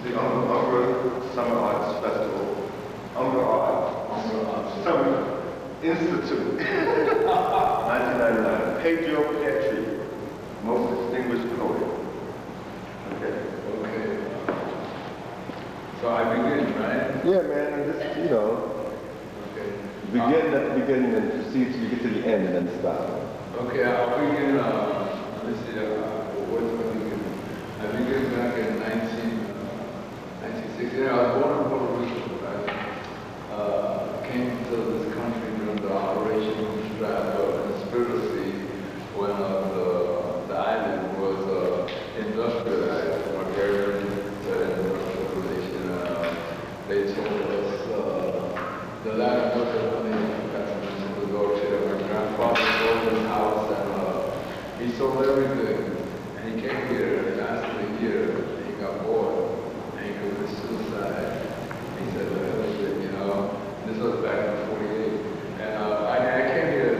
the Umbra Summer Arts Festival, Umbra Summer Institute, 1999. Pedro Pietri, most distinguished poet. Okay. Okay. So I begin, right? Yeah, man. Just Okay. begin at the beginning and proceed till you get to the end and then stop. Okay, I'll begin. Let me see. What do I begin? I began back in 1960. I was born in Puerto Rico. I came to this country during the Operation Conspiracy when the island was industrialized from agrarian to industrialization. They told us the land wasn't only to go to my grandfather sold his house and he sold everything. And he came here and lasted a year. He got bored and he committed suicide. He said, this was back in 48. And I came here in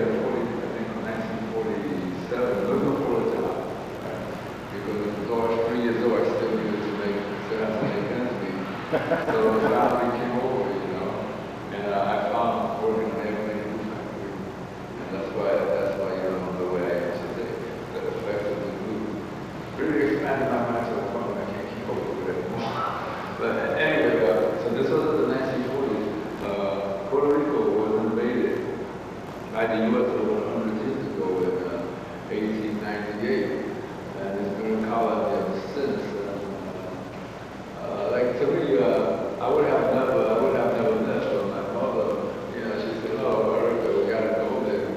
1947, looking for a job. Right? Because I was 3 years old, I still needed to have something against me. So the family came over, and I found working in every food factory. And that's why the way I am today, the effect of the food. Really expanded my mind to the point where I can't keep up with it anymore. But anyway, so this was in the 1940s. Puerto Rico was invaded by the U.S. over 100 years ago in 1898, and it's been a colony ever since. To me, I would have never left, but my mother, she said, "Oh, America, we gotta go there." And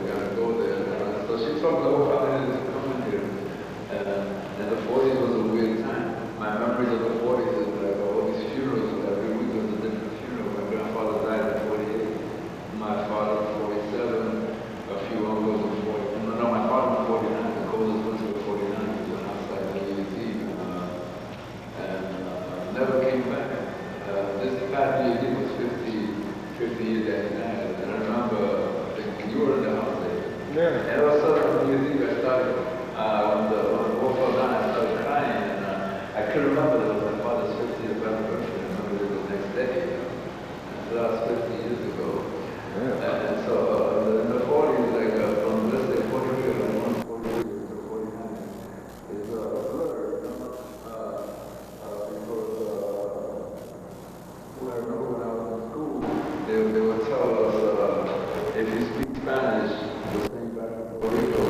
so she took the whole family into coming here, and the 40s was a weird time. My memories of the 40s is like all these funerals. Every week was a different funeral. My grandfather died in 48. My father in 47. A few uncles in 40. No, my father in 49. The coldest winter was 49. He went outside the New Year's Eve and never came back. This past New Year's Eve was 50 years that he died. And I remember, I think you were in the house there. Yeah. And all of a sudden on New Year's Eve I started, when the war fell down, I started crying. And I couldn't remember that it was my father's 50th anniversary. I remember it was the next day. And so that was 50 years ago. Yeah. And so in the 40s, like from let's say 40 years, like 140 years to 49, is a blur. Because I remember when I was in school, they would tell us if you speak Spanish, you'll sing back in Puerto Rico.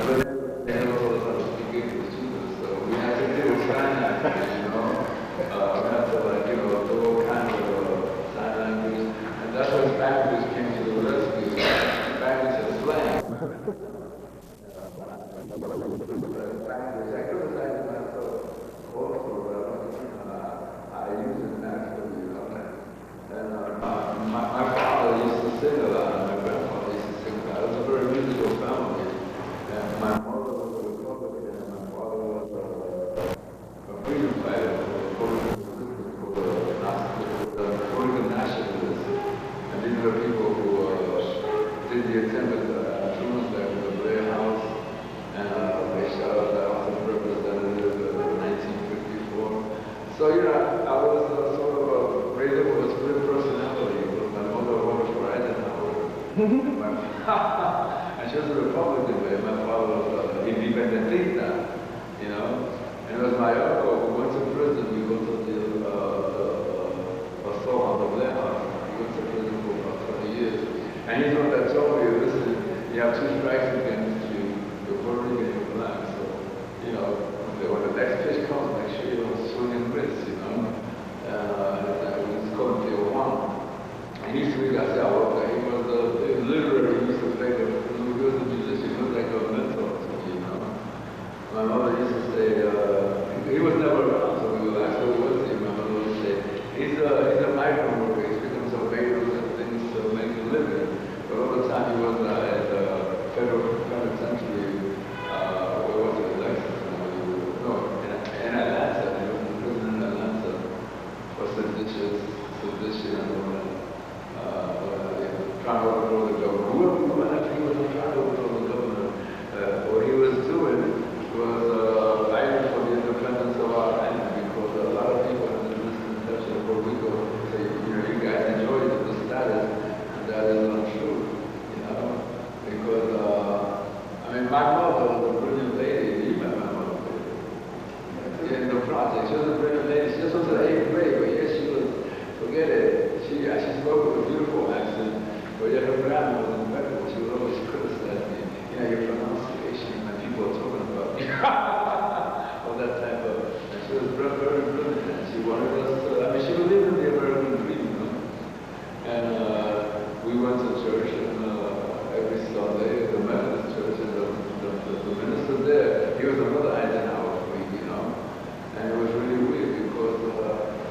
And then they never told us how to speak English either. So we had to deal with sign language, we had to do all kinds of sign language. And that's when Spanish came to the rescue. Spanish and slang. I criticize myself also, but I use it naturally, And my father used to sing a lot, and my grandfather used to sing a lot. It was a very musical family. And my mother was a Republican, and my father was a freedom fighter for the Puerto nationalists. And these are people who did the attempt at the Blair House, and they shot up the House of Representatives in 1954. So, I was sort of raised up with a split personality, because my mother voted for Eisenhower. And she was a Republican, but my father was an independentista, And it was my uncle who went to prison because of the assault on the Blair House. He went to prison for about 20 years. And he's the one that told me, listen, you have two strikes against you, you're Puerto Rican and you're black. So, when the next pitch comes, make sure you don't swing and miss, it's called Tijuana. And he used to be that guy, he was literally, he used to play he was a musician, he was like a mentor to me, My mother used to say, he was never around, so we would ask who was he? My mother would say, he's a migrant worker, he's picking some potatoes and things to make a living. But all the time he was at the federal penitentiary, where was it, Lexington? No, in Atlanta, he was in prison in Atlanta.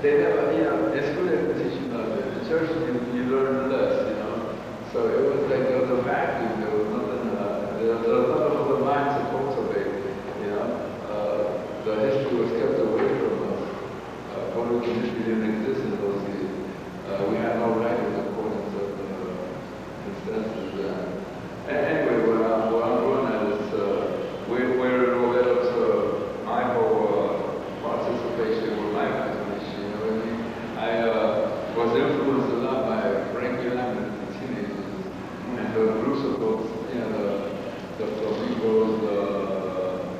they never, you know, in school they didn't teach you nothing. In church you learn less, you know. So it was like there was a vacuum, there was nothing, there was nothing for the mind to cultivate, you know. The history was kept away from us. Political history didn't exist in those days. We had no writings according to the consensus. Anyway, what I'm going at is where it all led up to my whole participation with my imagination, you know what I mean? I was influenced a lot by Frankie Lyman and the teenagers, and the groups of those, you know, the flamingos,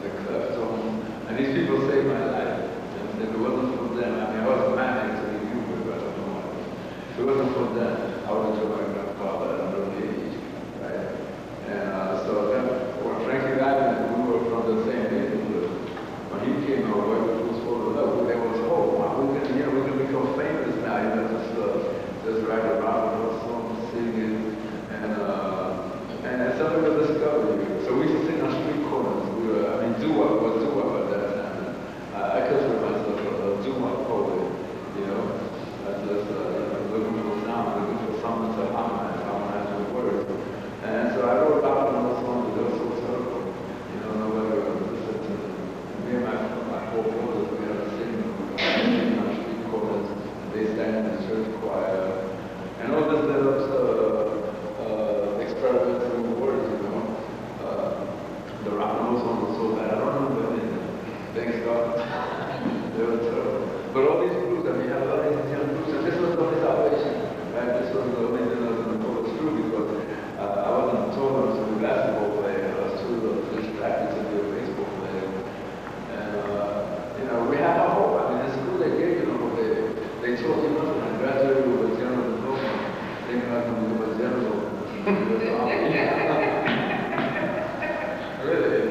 the Cleftones, and these people saved my life. And if it wasn't for them, I mean, I was manic to be human, but I don't know why. If it wasn't for them, I would have told my grandfather at an early age, right? And so then, when Frankie Lyman, we were from the same neighborhood. When he came our way, which was full of love, there was hope. Wow, we're gonna become famous now. You know, just write around with our songs, singing, and something to discover. So we used to sing on street corners. We were, I mean, doo-wop was doo-wop at that time. I consider myself a doo-wop poet. You know, just looking for sound, looking for something to harmonize with words. And so I wrote about those songs that were so terrible. You know, nobody would listen to them. Me and my four brothers, we had to sing on street corners. They sang in the church choir. And all this led up to experimenting with words, you know. The rock and roll song was so bad. I don't remember anything. Thanks God. They were terrible. But all these groups, I mean, I love these young groups. And this was the only salvation. Right? This was the only thing that was going to pull us through because I wasn't told I was to be a basketball player. I was too distracted to be a baseball player. And, you know, we had a hope. I mean, in school they gave you hope. They taught you nothing. I graduated with a general diploma, thinking I could become a general. Really.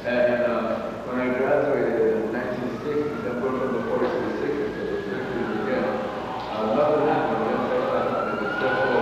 And when I graduated in 1960, I went from the 40s to the 60s, so the 50s again. Nothing happened. Except for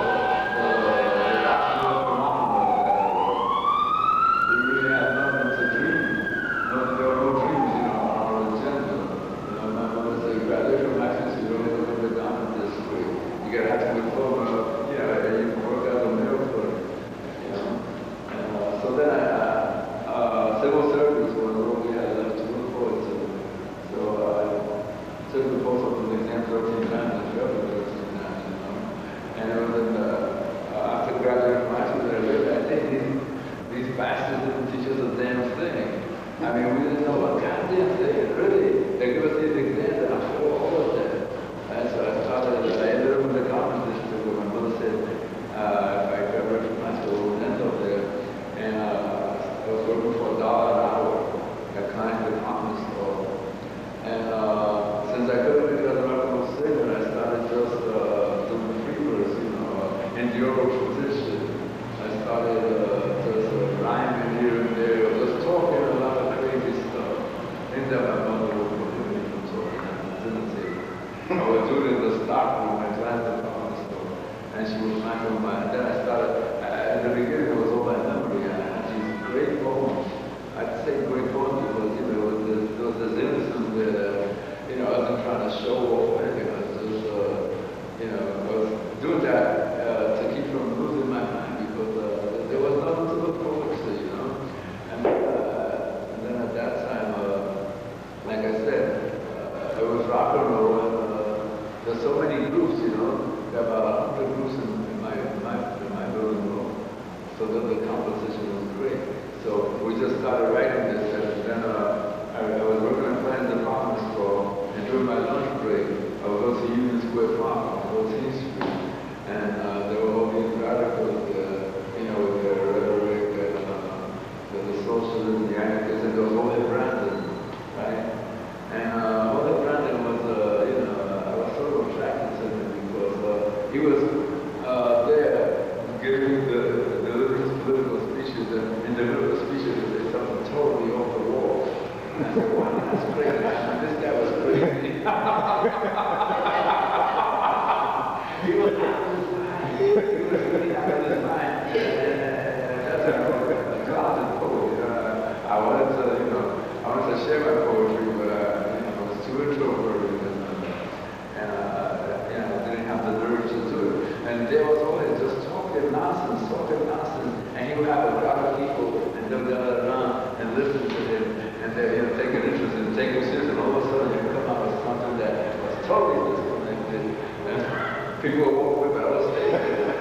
People would walk away, but I was staying there.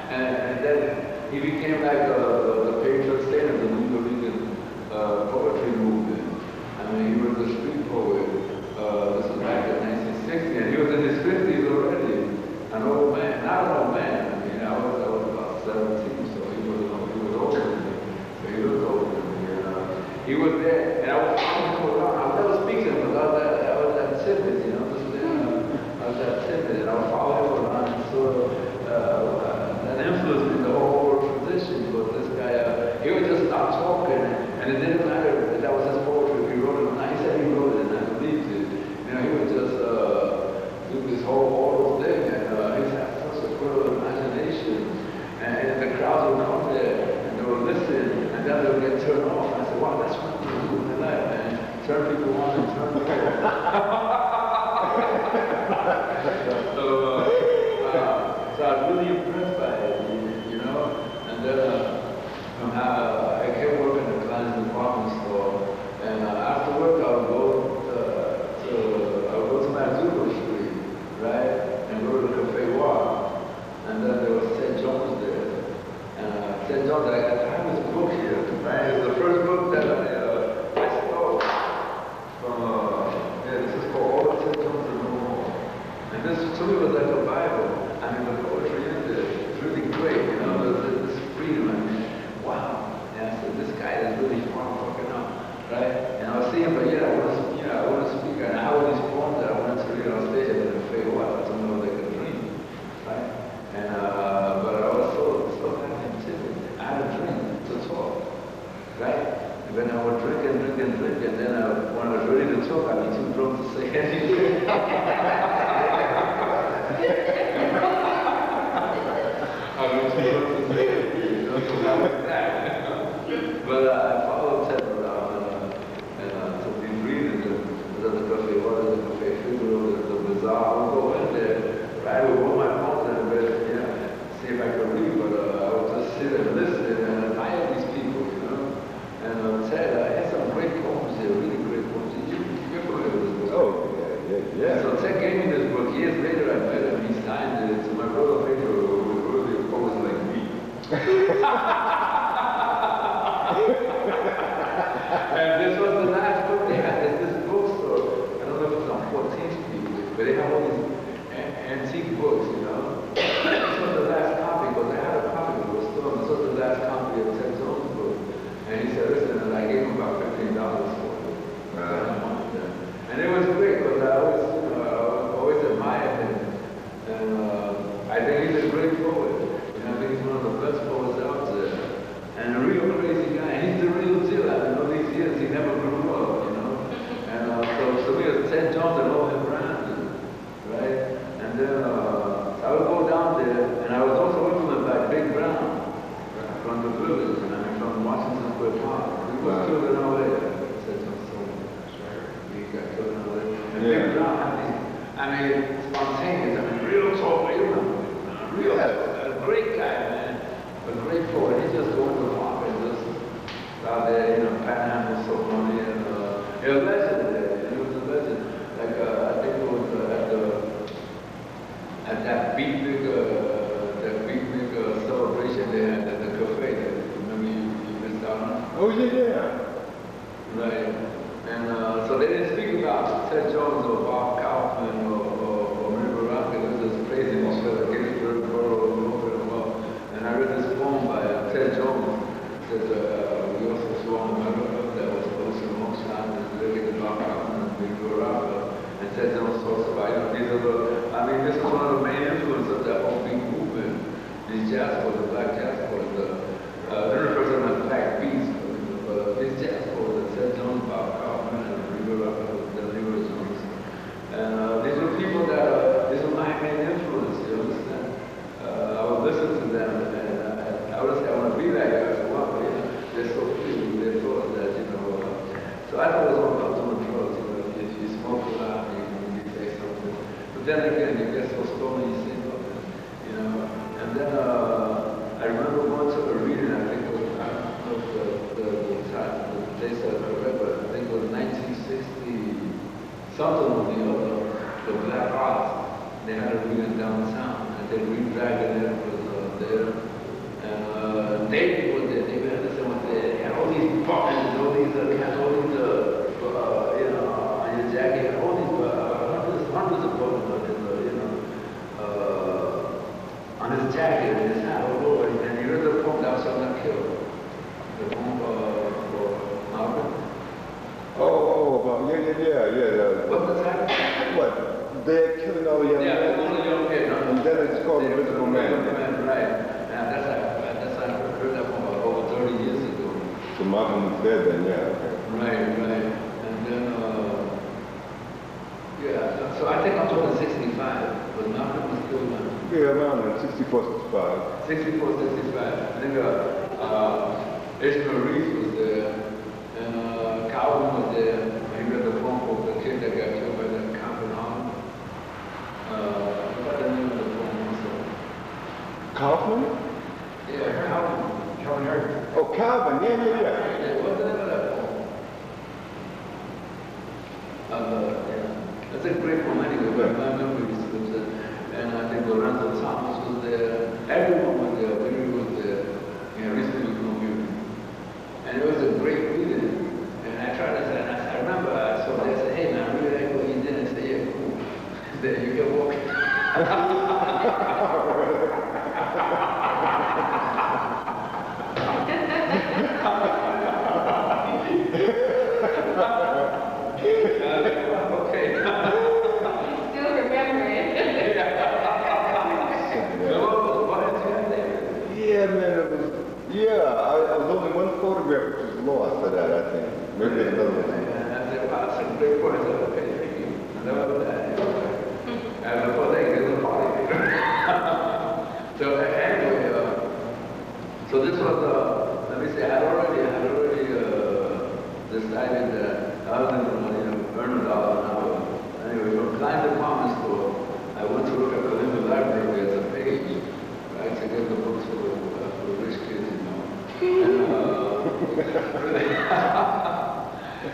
and then he became like the patron saint of the New Orleans poetry movement. I mean, he was a street poet. This was back in 1960, and he was in his 50s already. An old man, not an old man. I mean, I was about 17, so he was older than me. So he looked older than me. He was there, and I was following him around. I was never speaking because I was that timid, you know. I was that timid, and I was following him around, and sort of that influenced me the whole oral tradition. Because this guy, he would just stop talking, and it didn't matter if that was his poetry. If he wrote it or not, he said he wrote it, and I believed it. You know, he would just do this whole oral thing, and he had such a good imagination. And the crowds would come there, and they would listen, and then they would get turned off. And I said, wow, that's what you do in the life, man. Turn people on and turn people off. So I was really impressed by it, you know. And then I kept working at the Client's department store, and after work I would go to Mazuko Street, right, and go to the Cafe War. And then there was St. John's there. And St. John's, I have this book here, right? It's the first book that I stole from, this is called All of St. John's and No More. And this to me was like a Bible. I mean, the poetry in there is really great, you know, this freedom. I mean, wow. And I said, this guy is really fun fucking up, right? And I was seeing, but yeah, I want to speak. And I have these poems that I wanted to read on stage and then fade away. I don't know, like a dream, right? And but I was so timid. I had a dream to talk, right? And then I would drink, and then when I was ready to talk, I'd be too drunk to say anything. But I followed Ted around and took these readings and the Cafe Water, the Cafe Pedro, the Bazaar. I would go in there, right? I would put my phone in and see if I could read, but I would just sit and listen and admire these people, you know. And Ted had some great poems here, really great poems. You're familiar with this book? Oh, yeah. So Ted gave me this book. Years later, I met him. He signed it to my brother Pedro, who was really a poet like me. And this was the last book they had at this bookstore. I don't know if it's on 14th Street, but they have all these antique books, you know. This was the last copy, because I had a copy of the store. This was the last copy of Ted Jones' book. And he said, listen, and I gave him about $15 for it. And it was great, because I always admired him. And I think he's a great poet. You know, I think he's one of the best poets out there. And a real crazy guy. And he's the real deal. After all these years, he never grew up, you know. And so we had St. John's and all him Brandon, right? And then I would go down there, and I was also influenced by Big Brown from the village, and from Washington Square Park. He was killed in L.A. St. John's so much, right? He got killed in L.A. And Big Brown had these, I mean, spontaneous, I mean, real talk, a great guy, man. A great poet. He just go in the park and just out there, you know, panhandle so funny, and he was a legend there. He was a legend. Like I think it was at that beatnik celebration they had at the cafe. Remember you missed out on? Oh yeah. Right. And so they didn't speak about Ted Jones or Bob Kaufman or River Rock. It was this crazy Mr. Gettysburg Borough. And I read this poem by Ted Jones. It says, we also saw on my river that was close to Moonshine and living in Bob Kaufman and River Rock. And Ted Jones talks about, you know, these are this is one of the main influences of that whole big movement. These jazz boys, the black jazz boys, they refer to them as black beats, but these jazz boys, Ted Jones, Bob Kaufman, and River Rock, the River Jones. And these are people that, these are my main influence, you understand? I would listen to them, and I would say, I want to be that guy. So, wow, you know, they're so free, they thought that, you know. So I thought it was all about doing drugs, you know. If you smoke a lot, you say something. But then again, you get so stoned, you say nothing, you know. And then I remember going to a reading, I think it was, I don't know the time, the dates are correct, but I think it was 1960, something with the Black Arts. they had a reunion downtown, and the Green Dragon was there. And David was there, David Henderson was there. He had all these buttons, all these, you know, on your jacket, all these hundreds of buttons on his, on his jacket and his hat all over. And you heard the poem, Thou Shalt Not Kill. The poem for Malcolm. What's the title? What? They're killing all the young men? Yeah, all the young men. And then it's called Invisible Man. Right. And that's I heard that from over 30 years ago. So Malcolm was dead then, yeah. Okay. Right. And then, so I think I'm talking 65, but Malcolm was killed now. Yeah, around then, 64, 65. 64, 65. I think Ishmael Reeves was there, and Calvin was there. He read the poem of the kid that got killed by that cop in Harlem. What's the name of the poem also? Kaufman? Yeah, Calvin. Calvin Harris. Oh, Calvin, yeah. What's the name of that poem? That's a great poem anyway, but my memory slips it. And I think Lorenzo Thomas was there. Everyone was there. Pietri was there. Recently from Munich. And it was a great reading. And I tried to say, I remember I saw that, I said, hey man, I really like what you did. And I said, yeah, cool. Then you can walk. Okay. Still remember it. Yeah, man, it was, I was only one photograph which was lost for that, I think. Maybe there's another one. And I said, wow, that's a great point. I said, okay, thank you. And that was that. And before they get the party. So anyway, so this was, let me say, I had already decided that I was going to earn $1 an hour. Anyway, from Klein department store, I went to work at the Columbia Library as a page, right, to get the books for rich kids, you know.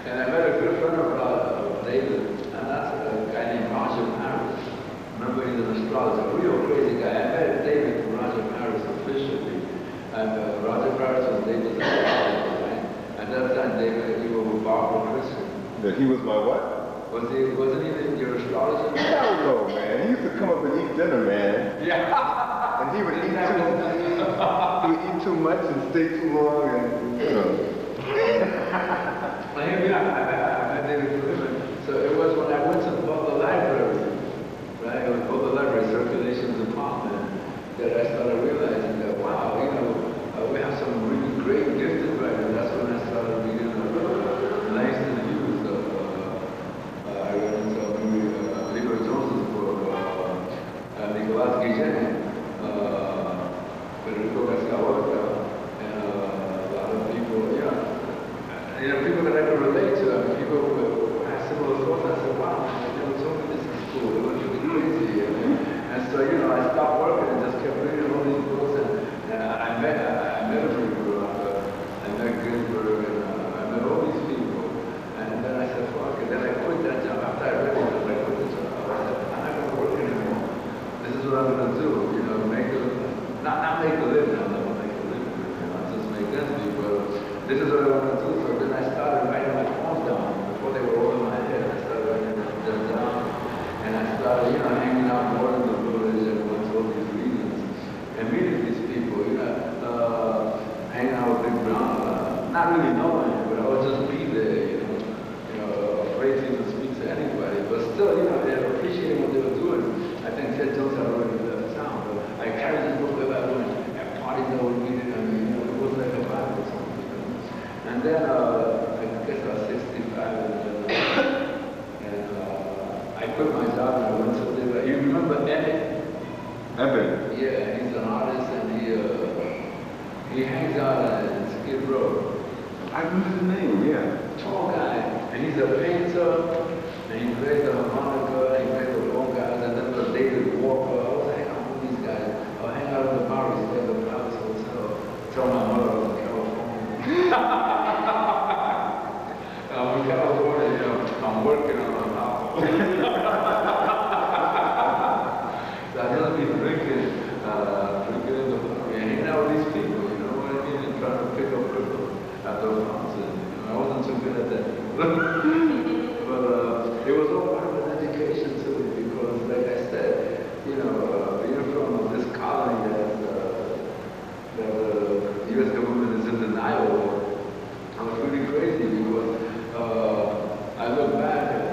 And I met a good friend of David, and that's a guy named Roger Paris. Remember, he's an astrologer, a real crazy guy. I met David from Roger Paris officially, and Roger Paris was David's astrologer, right? At that time, David, you were with Barbara Christian. That he was my what? Wasn't he your astrologer? Hell no, man. He used to come up and eat dinner, man. Yeah. And he would eat too much and stay too long, and I did it for him. So it was when I went to the Butler Library, right? It was Butler Library Circulations Department that I started realizing that, wow, we have some really great gifted writers. That's when I started reading Langston Hughes. I read into Libra Jones's book, Nicolas Guillen, Federico Garcia Lorca, and a lot of people, people that I could relate to. I mean, people who had similar thoughts. I said, wow, told me this is cool. It was really crazy. And so, I stopped working and just kept reading all these books. And I met Pietri, I met Ginsberg, and I met all these people. And then I said, fuck it. Then I quit that job. After I read it, I quit the job. I said, I'm not going to work anymore. This is what I'm going to do. Not make a living. I'm not going to make a living. I'll just make ends meet. But this is what I want to do. So then I started writing my poems down. Before they were all in my head, I started writing them down. And I started, hanging out more in the village and going to all these readings and meeting these people, hanging out with Big Brown, not really knowing him, but I would just be there, afraid to even speak to anybody. But still, they appreciating what they were doing. I think Ted Jones had already left town, but I carried this book wherever I went. At parties I would read it, it was like a Bible or something. And then, I guess I was 65, and I quit my job and I went to live. You remember Evan? Evan? Yeah, he's an artist and he hangs out in Skid Row. I remember his name, yeah. Tall guy, and he's a painter, and he plays the harmonica, and he plays the long guys, and then the David Walker. I was hanging out with these guys. I was hanging out in the bar, stay at the Palace Hotel, tell my mother I was in California. I'm in California, I'm working on a novel. good at that. But it was all part of an education too, because like I said, you know, being from this colony that the U.S. government is in denial of, I was really crazy because I look back at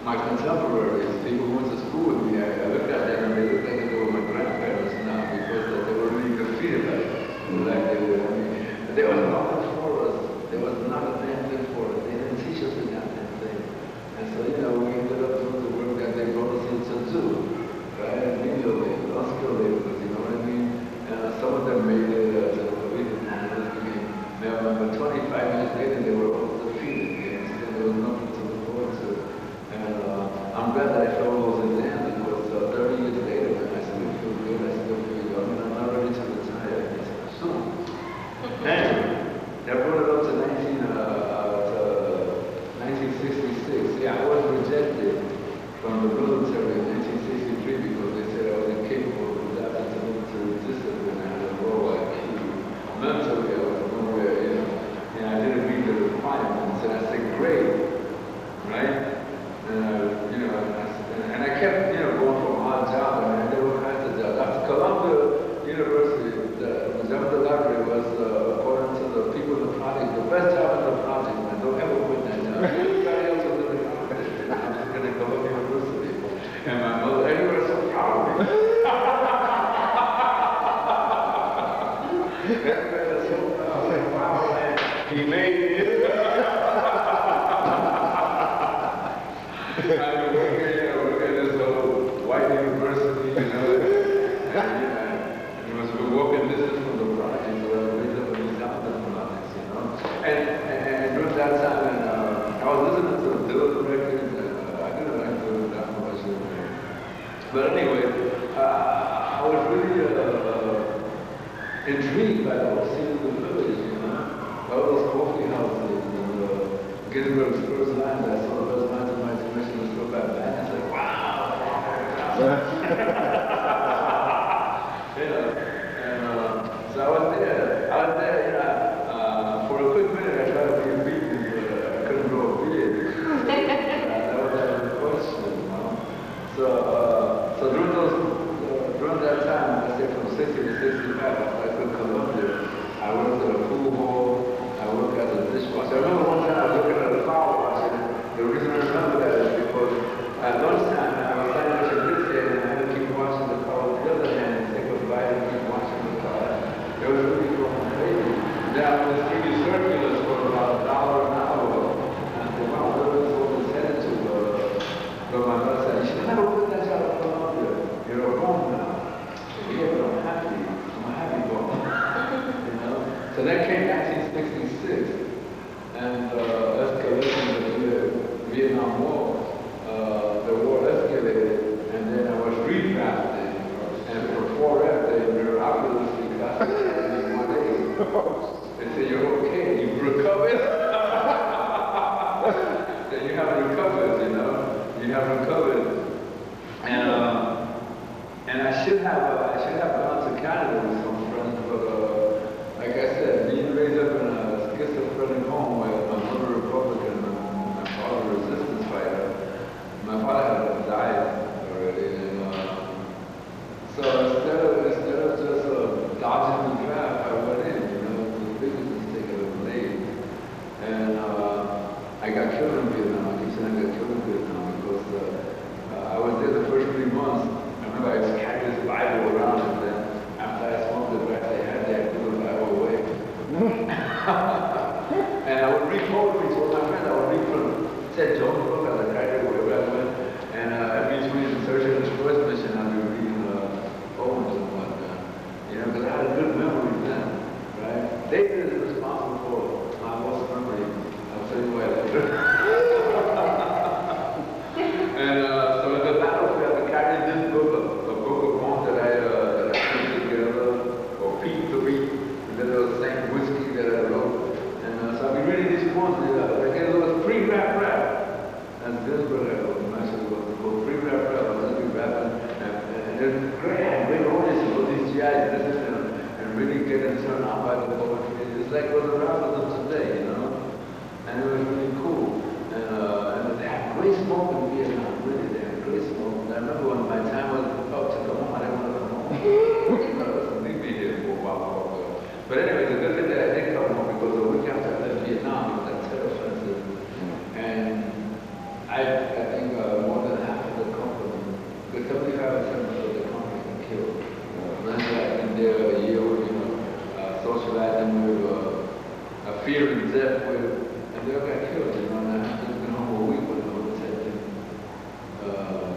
my contemporaries, people who went to school with me, I looked at them and they looked like they were my grandparents now because they were really defeated like they were. I mean, there was nothing for us. There was not a damn thing for us. They didn't teach us a damn thing. And so, you know, we ended up doing the work that they brought us in to do, right? Menial labor, unskilled laborers, you know what I mean? And some of them made it to the Norwegian became mailmen, but 25 years later they were all defeated. You understand? There was nothing to look forward to. And I'm glad that I failed those exams because 30 years later, man, I still feel good, I still feel young, and I'm not ready to retire anytime soon. Anyway, that brought it up to 1966. Yeah, I was rejected from the military in 1963 because they said I was incapable of adapting to military discipline. I had a low IQ. Mentally, I was nowhere, you know, and I didn't meet the requirements. And I said, great, right? You know, and I kept, you know, going from odd job, and I did all kinds of jobs. After Columbia University, the library was, according to the people in the project, the best job in the project, man. Don't ever quit that job. Everybody else was in the project. I'm just going to Columbia University. And my mother, and you were so proud of me. Everybody was so proud. I was like, wow, man, he made it. I look at this white university, you know, and it was walking distance from the project, where we lived in the South of the projects, you know. And during that time, I was listening to the Dylan records, and I didn't like Dylan that much. But anyway, I was really intrigued by the whole scene of the village, you know. All those coffee houses, and Ginsberg's first lines, I saw the first lines of my generation was so bad, man. I was like, wow! You know, and so I was there, you know, for a quick minute I tried to be a beat, but I couldn't grow a beard. That was out of the question, you know. So during that time, I say from 60 to 65, I could Columbia. I worked at a pool hall, I worked as a dishwasher. I remember one time I was looking at a flower wash, and the reason I remember that is because at lunchtime I was standing with a this hand and I had to keep washing the car with the other hand and say goodbye and keep washing the car. It was really going crazy. Then I was doing circulars for about $1 an hour. And I said, wow, where is all this headed to? But my brother said, you should never quit that job at Columbia. You're a bum now. Yeah, but I'm happy. I'm a happy bum. You know? So that came 1966. And escalation of the Vietnam War. The war escalated, and then I was redrafted. And for 4F, they miraculously classified me in 1 day. They said, you're okay, you've recovered. Then you haven't recovered, you know? You haven't recovered. And I should have gone to Canada with some friends, but like I said, being raised up in a schizophrenic home where my mother Republican and my father resistance fighter, my father had died already, and so instead of just dodging the draft, I went in, you know, the biggest mistake I ever made, and I got killed in Vietnam. I keep saying I got killed in Vietnam because I was there the first 3 months. I remember I just carried this Bible around, and then after I smoked the grass they had there, I threw the Bible away. And I would read poetry to all my friends. I would read from Ted Jones' book as I graduated, wherever I went. And between the Search and Destroy mission, I'd be reading poems and whatnot. You know, because I had a good memory then, right? David is responsible for my lost memory. I'll tell you why later. Pietri and Zeph with, and they all got killed, you know, and I just been home a week when the whole thing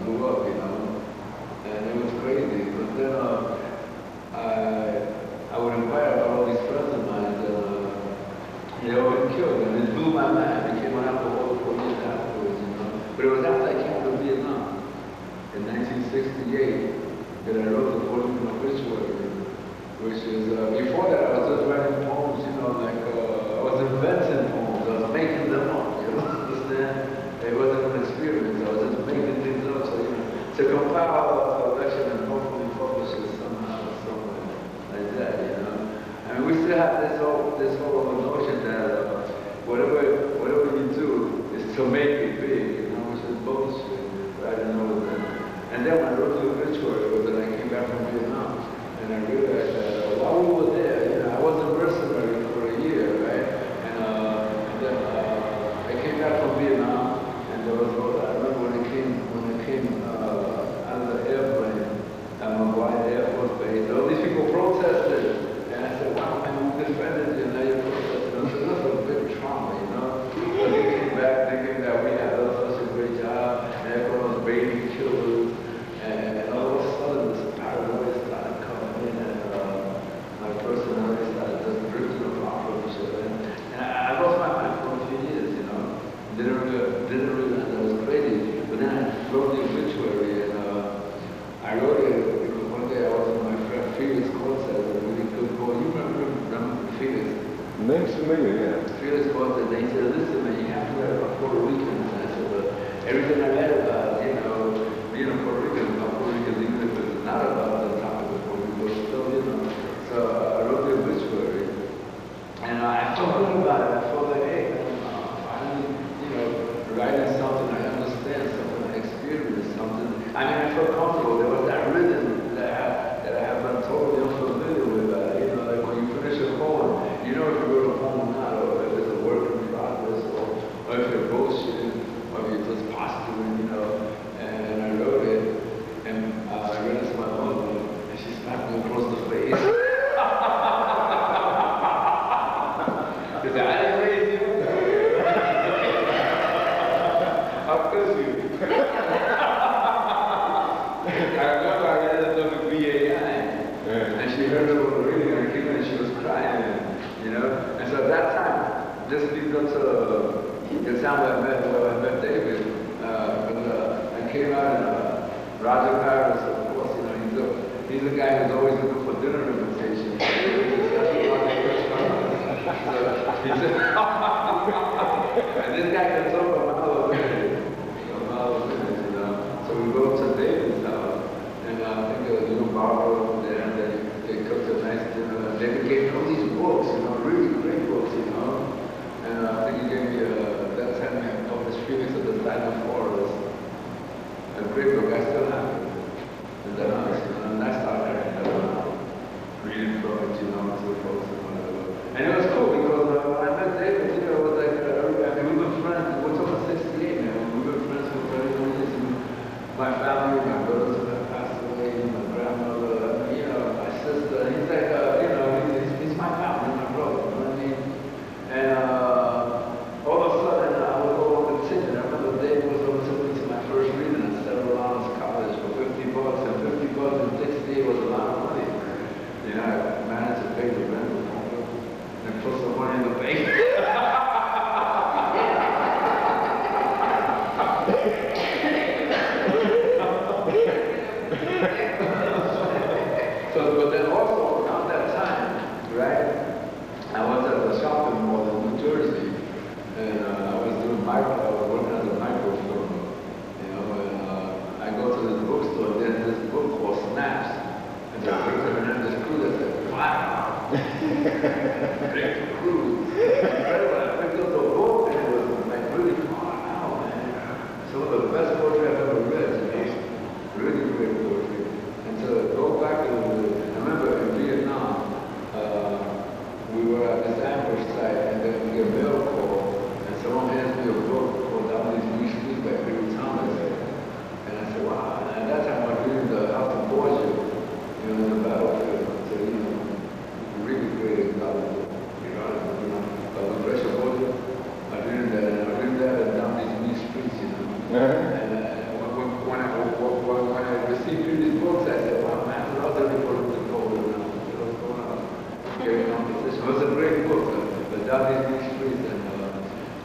blew up, you know, and it was crazy. But then I would inquire about all these friends of mine that they all been killed, and it blew my mind. It came out the whole 4 years afterwards, you know. But it was after I came to Vietnam in 1968 that I wrote the 40-minute obituary, which is, before that I was just writing poems, you know, like, I was inventing poems, I was making them up, you know, understand? It wasn't an experience, I was just making things up, so, you know, to compile a collection and hopefully publish it somehow, somewhere, like that, you know? I mean, we still have this whole notion that whatever you do is to make it big, you know, which is bullshit, right? And then when I wrote the obituary, was that I came back from Vietnam, and I realized that while we were there, you know, I was a mercenary for a year, right? And then I came back from Vietnam, and there was, I remember when I came out of the airplane at Hawaii Air Force Base, all these people protested, and I said, wow, man, we defended you, now you're protesting. I said, that's a big trauma, you know? But they came back thinking that we had done such a great job, and everyone was baby killers, and all of a sudden this paranoia started coming in, and my personality started just drifting apart from each other. And I lost my mind for a few years, you know. Didn't realize I was crazy. But then I wrote the obituary, and I wrote it because one day I was in my friend Felix concert at a really good boy. You remember Felix? Name's familiar, yeah. Felix concert, and he said, listen, man, you have to write about Puerto Ricans. And I said, but everything I read about, you know, being a Puerto Rican, about Puerto Ricans, even if it's not about the topic of Puerto Rico, still, you know. So I wrote the obituary, and I felt good about it. I felt like, hey, finally, you know, writing something I understand, something I experience, something. I mean, I felt comfortable. There was that rhythm that I have been totally unfamiliar with. You know, like when you finish a poem, you know if you wrote a poem or not, or if it's a work in progress, or if you're bullshitting, or if you're just posturing, you know. And I wrote it, and I read it to my mother, and she slapped me across the face. She said, I didn't raise you. How could you? I remember I read it to VAI, and she heard it over the radio, and I came in and she was crying, you know. And so at that time, this leads up to the time where I met David. I came out and Roger Paris, of course, you know, he's a guy who's always looking for dinner invitations. And this guy can talk a mile of minutes, you know. So we go to David's house, and I think there was a little Barbara over there, and they cooked a nice dinner. And David gave me all these books, you know, really great books, you know. And I think he gave me, that time I had published Felix of the Silent Forest. A great book, I still have it. And then and I started reading from it, you know, to the folks and whatever. And it was cool because when I met David, you know, it was like, I mean, we've been friends, we're talking 68 now, we've been friends for 30 years. My family, my brothers have passed away, my grandmother, you know, my sister. He's like, you know, he's my family, my brother, you know what I mean? And all of a sudden, I would go on the ticket. I remember David was going to take me to my first reading at Several Rounds College for $50, and $50 in 68 was a lot of money. You know, I managed to pay the rent and put some money in the bank. But then also, around that time, right, I was at the shopping mall in New Jersey, and I was working as a microfilmer, you know, and I go to this bookstore, and there's this book called Snaps, and there's Victor Hernandez Cruz that said, wow, Victor Cruz. Incredible. I picked up the book, and it was like really hard out, man. Some of the best when I received these books, I said, wow, man, I'm not ready for the gold now. What's going on? Carrying competition. It was a great book, the Darby's Big Streets. And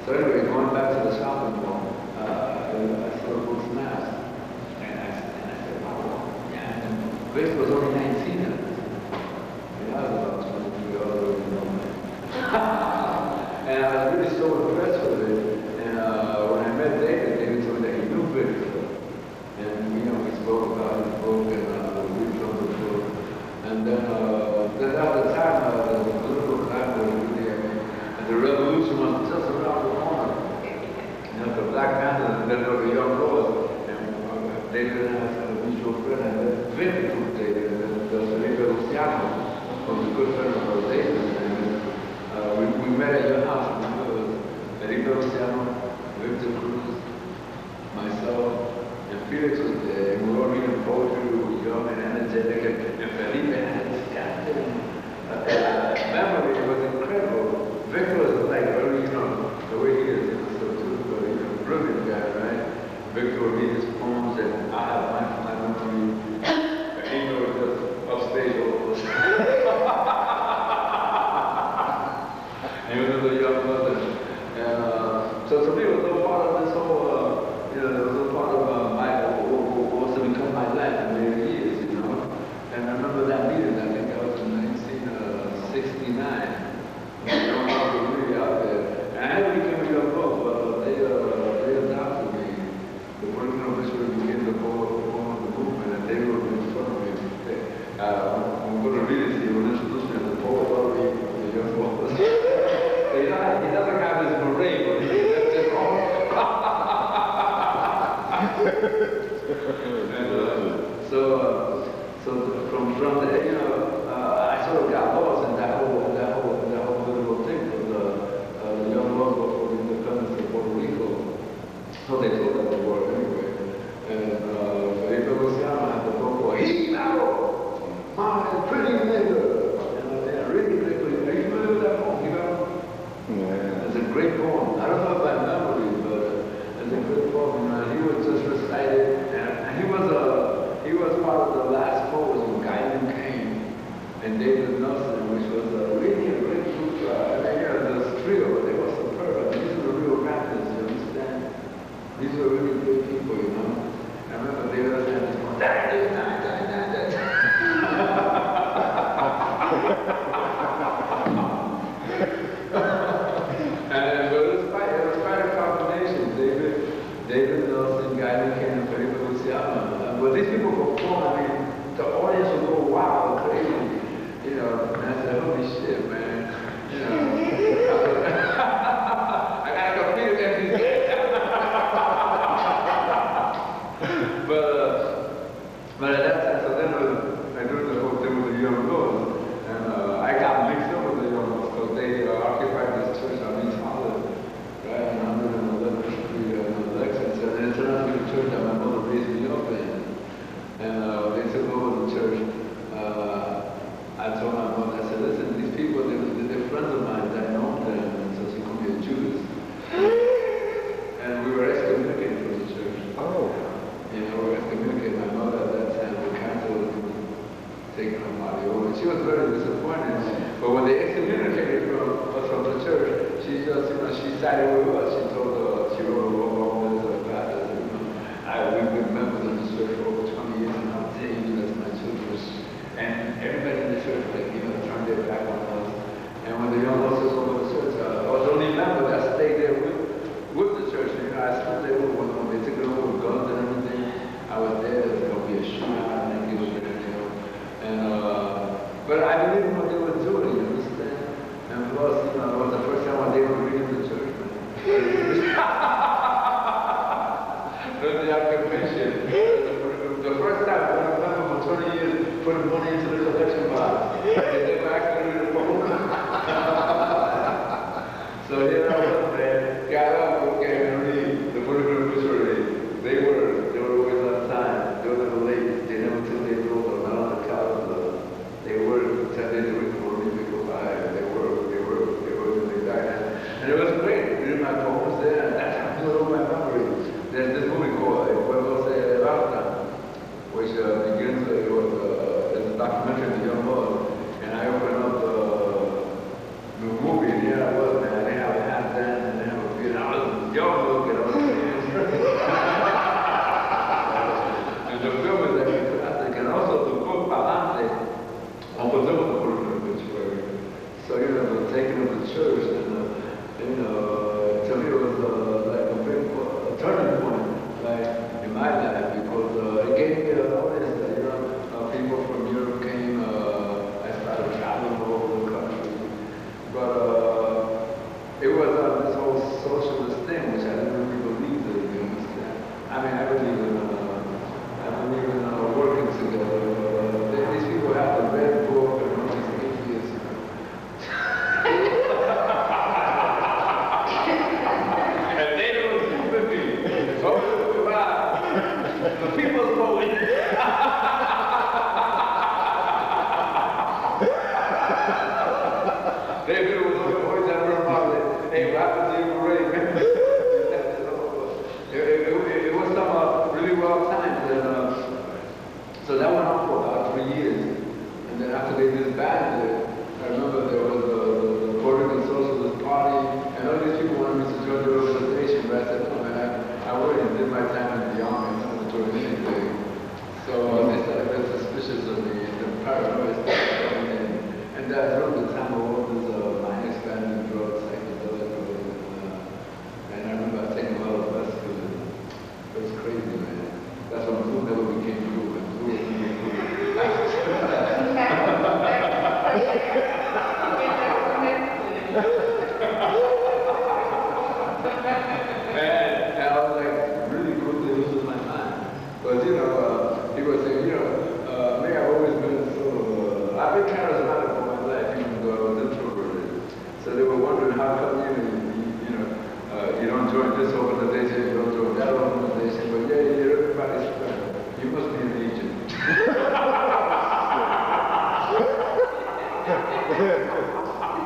so anyway, going back to the shopping mall, I saw the book's mask. And I said, wow, yeah. And Vic was only 19 at this time. And I was about 23 all the way to And I was really so impressed with it. And when I met David told me that he knew Victor. And we spoke about his book and we from the book. And then at the time, the political climate was really, and the revolution was just around the corner. The Black Panthers, and then there were the Young Lords. And David and I had a mutual friend, and then Victor took David, and then Felipe Luciano was a good friend of David. We met at your house, remember? Felipe Luciano, Victor Cruz, myself, and Felix was there. We were all reading poetry, we were young and energetic, and Felipe had this goddamn memory. It was incredible. Victor was like very, the way he is, so too, but he's a brilliant guy, right? Victor would read his poems, and I have my memory. And he was just upstage all of us. He was a young mother. And so to me, it was a part of this whole, it was a part of my, what was to become my life in later years, And I remember that meeting, I think that was in 1969. The young mother was really out there. And I had to become a young book, but they adopted me. The Working of Israel became the form of the movement, and they were in front of me. I'm going to read it to you and introduce me as a poet already, the young book. He doesn't have his beret, but he left it wrong. And so from there, I sort of got lost in that whole political thing of the young lords for the independence of Puerto Rico. So they told us the word anyway. And Felipe Luciano had the book called "He Now, My Pretty Nigger." And really quickly, are you familiar with that poem? Yeah. It's a great poem. I don't know about memory, but it's a good poem. He was just recited, and he was part of the last poets with Guy Kane and David Nelson, which was really a great group. This trio, they were superb. These were the real rappers, you understand? These were really good people, I remember David Nelson had this one. David Nelson, Guy Kane, and Felipe Luciano. But these people perform, the audience will go wild, crazy. And I said, holy shit, man. I gotta compete against these guys. But at that it was some really well timed. So that went on for about 3 years. And then after they disbanded, I remember there was the Puerto Rican Socialist Party, and all these people wanted me to join the organization, but I said, no man, I already did my time in the army, I'm not going to join anything. So they started getting suspicious of me, and the paranoia started coming in. And that's around the time of all this mind-expanding drugs, psychedelic drugs, and I remember taking a lot of rescue. It was crazy, man. That's when food never became food, and food became food. And I was like, really quickly losing my mind. But people were saying, me, I've always been sort of, I've been charismatic all my life, even though I was introverted. So they were wondering how come you don't join this organization, you don't join that organization, but yeah, you're everybody's friend. You must be an agent.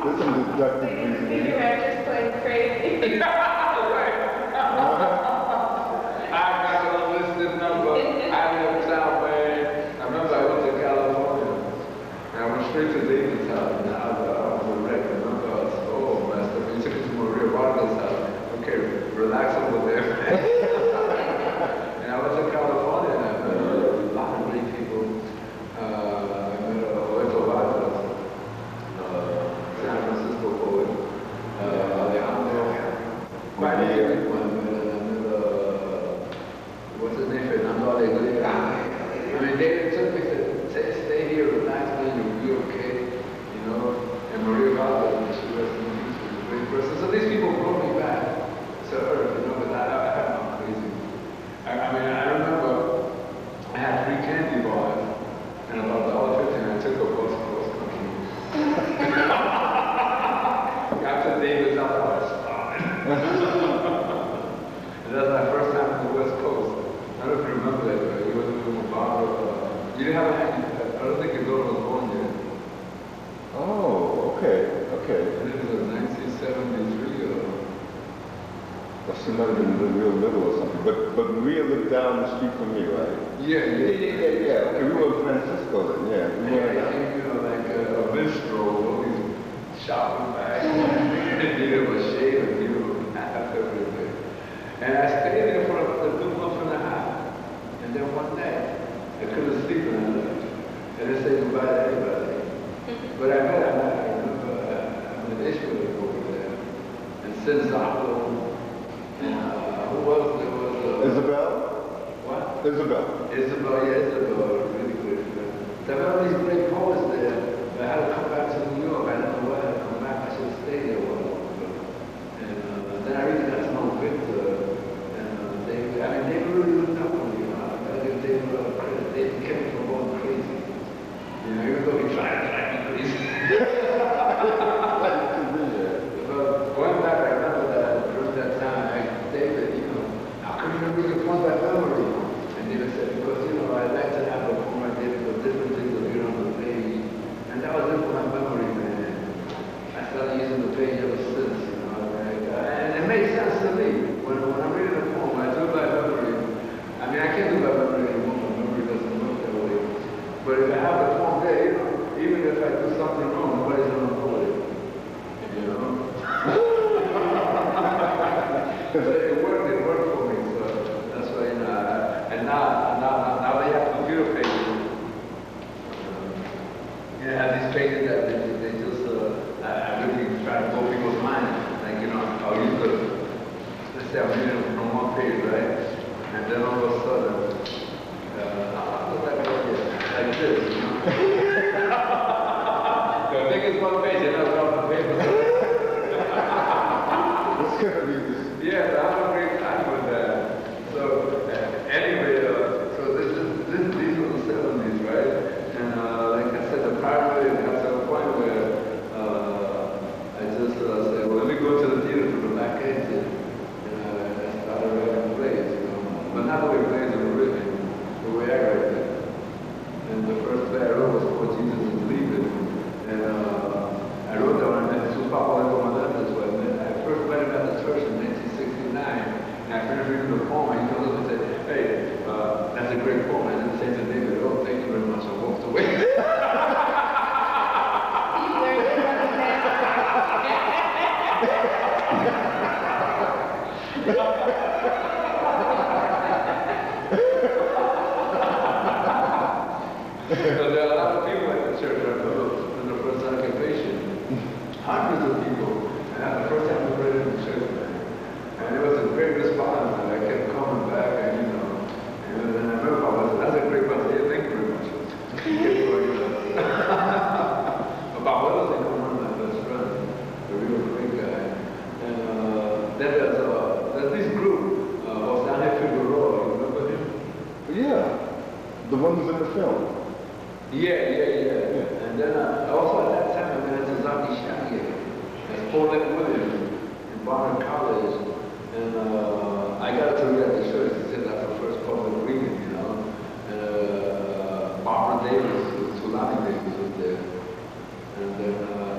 There's some deductive reasoning. You were just playing crazy. I got a listed number. I live somewhere. I remember I went to California. And I went straight to David's house. And I was a wreck. I remember I was so messed up. He took me to Maria Vargas' house. Okay, relax over there. And I went to California and I met a lot of great people. I met Roberto Vargas, San Francisco poet, Alejandro, quite a big one. What's his name? Fernando Alegría. I mean, they took me to stay here, relax, man, you'll be okay, And Maria Vargas, she was in peace, was a great person. So these people brought me back to earth, but I'm crazy. I remember I had 3 candy bars, and about $1.50, I took a bus cross country. After David's house, I was starving. And that's my first time on the West Coast. I don't know if you remember that, but you were doing a bar. You didn't have a handy. I don't think your daughter was born yet. Oh, okay. And it was 1973 or... Well, she might have been real little or something. But Maria lived down the street from me, right? Yeah. Okay, we were in Francisco then, yeah. We were like a minstrel, all these shopping bags. And needed a shave and needed a half everything. And I stayed there for a good month and a half. And then one night, I couldn't sleep and I left. And I said goodbye to everybody. But I remember I met Ishmael over there. And Senzato. And who else there was? Isabel? What? Isabel, yeah, Isabel, really good. There were all these great poets there. But I had to come back to New York. I didn't know why I had to come back. I should have stayed there a while longer. And then I really got to know Victor. They really looked up on me. I gotta give David a lot of credit. They kept me from going crazy. Even though he tried to drive me crazy. But going back, I remember that during that time, I asked David, how come you don't really point that memory? And David said, because, I like to have a poem I did for different things that appear on the page. And that was it for my memory, man. I started using the page ever since, and it made sense to me. When I'm reading a poem, I do it by memory. I can't do it by memory anymore. My memory doesn't work that way. But if I have the poem there, even if I do something wrong, nobody's going to know it. But it worked for me. So that's why, and now they have computer pages. These pages that they just, I really try to blow people's minds. Like, I'll use let's say I'm reading from one page, right? And then all of a sudden, how does that go here? Like this, I think it's one page and that's on the paper. it's gonna be this. Yeah, I have a great time with that. So, anyway, so these were the 70s, right? And like I said, the paranoia got to a point where I just said, well, let me go to the theater for the back exit. And I started writing plays, But not the way plays are written, the way I write them. And the first play I wrote was called Jesus is Leaving. And I wrote that when I met Jesus Papa Comandantes. I first met him at the church in 1969. And I finished reading the poem The one who's in the film. Yeah. And then also at that time I went to Zaki Shaggy and Paulette Williams in Barnard College. And I got to read the church. He said that's the first public reading, you know. And Barbara Davis, Tulani Davis was there. And then